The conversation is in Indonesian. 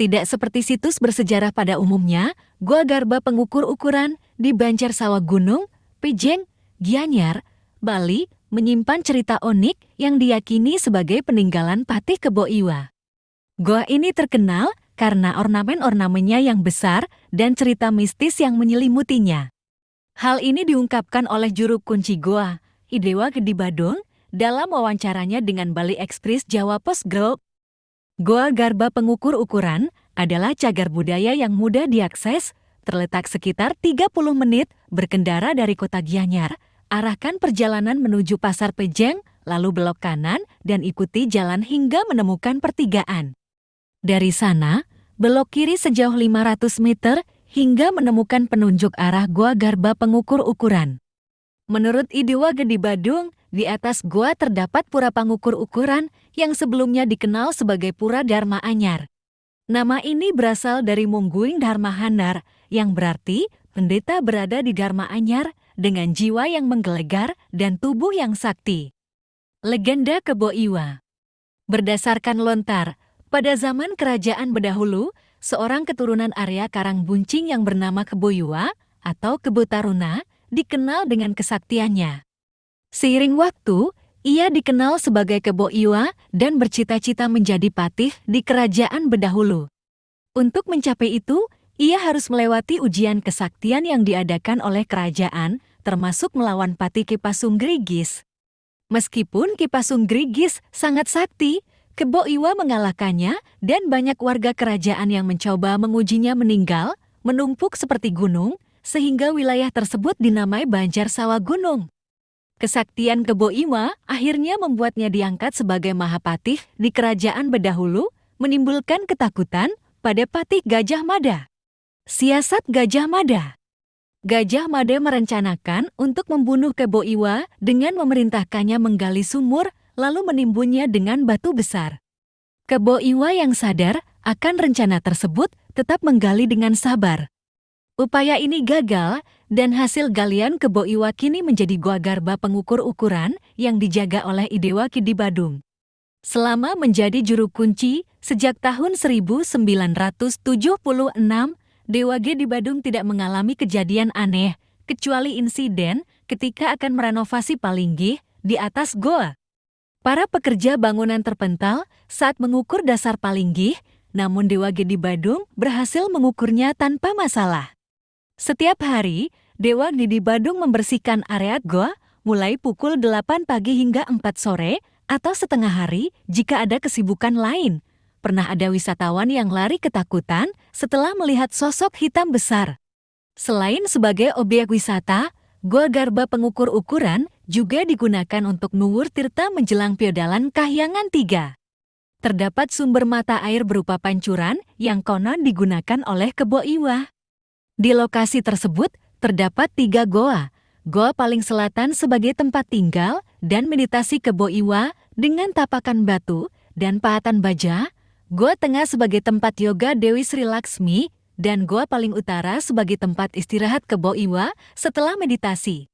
Tidak seperti situs bersejarah pada umumnya, Gua Garba pengukur ukuran di Banjar Sawah Gunung, Pejeng, Gianyar, Bali, menyimpan cerita unik yang diyakini sebagai peninggalan Patih Kebo Iwa. Gua ini terkenal karena ornamen-ornamennya yang besar dan cerita mistis yang menyelimutinya. Hal ini diungkapkan oleh juru kunci Goa, Idewa Gedi Badung, dalam wawancaranya dengan Bali Express Jawa Post Group. Goa Garba pengukur ukuran adalah cagar budaya yang mudah diakses, terletak sekitar 30 menit berkendara dari kota Gianyar. Arahkan perjalanan menuju Pasar Pejeng, lalu belok kanan dan ikuti jalan hingga menemukan pertigaan. Dari sana, belok kiri sejauh 500 meter hingga menemukan penunjuk arah Goa Garba pengukur ukuran. Menurut Idewa Gedi Badung, di atas gua terdapat pura pengukur ukuran yang sebelumnya dikenal sebagai Pura Dharma Anyar. Nama ini berasal dari Mungguing Dharma Handar, yang berarti pendeta berada di Dharma Anyar dengan jiwa yang menggelegar dan tubuh yang sakti. Legenda Kebo Iwa. Berdasarkan lontar, pada zaman kerajaan berdahulu, seorang keturunan Arya Karangbuncing yang bernama Kebo Iwa atau Kebo Taruna dikenal dengan kesaktiannya. Seiring waktu, ia dikenal sebagai Kebo Iwa dan bercita-cita menjadi patih di kerajaan berdahulu. Untuk mencapai itu, ia harus melewati ujian kesaktian yang diadakan oleh kerajaan, termasuk melawan Patih Kipasung Grigis. Meskipun Kipasung Grigis sangat sakti, Kebo Iwa mengalahkannya dan banyak warga kerajaan yang mencoba mengujinya meninggal, menumpuk seperti gunung, sehingga wilayah tersebut dinamai Banjar Sawah Gunung. Kesaktian Kebo Iwa akhirnya membuatnya diangkat sebagai Mahapatih di kerajaan berdahulu, menimbulkan ketakutan pada Patih Gajah Mada. Siasat Gajah Mada. Gajah Mada merencanakan untuk membunuh Kebo Iwa dengan memerintahkannya menggali sumur lalu menimbunnya dengan batu besar. Kebo Iwa yang sadar akan rencana tersebut tetap menggali dengan sabar. Upaya ini gagal, dan hasil galian Kebo Iwa kini menjadi Goa Garba pengukur ukuran yang dijaga oleh Idewa Gedi Badung. Selama menjadi juru kunci, sejak tahun 1976, Dewa Gedi Badung tidak mengalami kejadian aneh, kecuali insiden ketika akan merenovasi Palinggih di atas goa. Para pekerja bangunan terpental saat mengukur dasar Palinggih, namun Dewa Gedi Badung berhasil mengukurnya tanpa masalah. Setiap hari, Dewa Gedi Badung membersihkan area goa mulai pukul 8 pagi hingga 4 sore atau setengah hari jika ada kesibukan lain. Pernah ada wisatawan yang lari ketakutan setelah melihat sosok hitam besar. Selain sebagai objek wisata, Goa Garba pengukur ukuran juga digunakan untuk nuwur tirta menjelang Piodalan Kahyangan 3. Terdapat sumber mata air berupa pancuran yang konon digunakan oleh Kebo Iwa. Di lokasi tersebut, terdapat 3 goa. Goa paling selatan sebagai tempat tinggal dan meditasi Kebo Iwa dengan tapakan batu dan pahatan baja. Goa tengah sebagai tempat yoga Dewi Sri Laksmi, dan goa paling utara sebagai tempat istirahat Kebo Iwa setelah meditasi.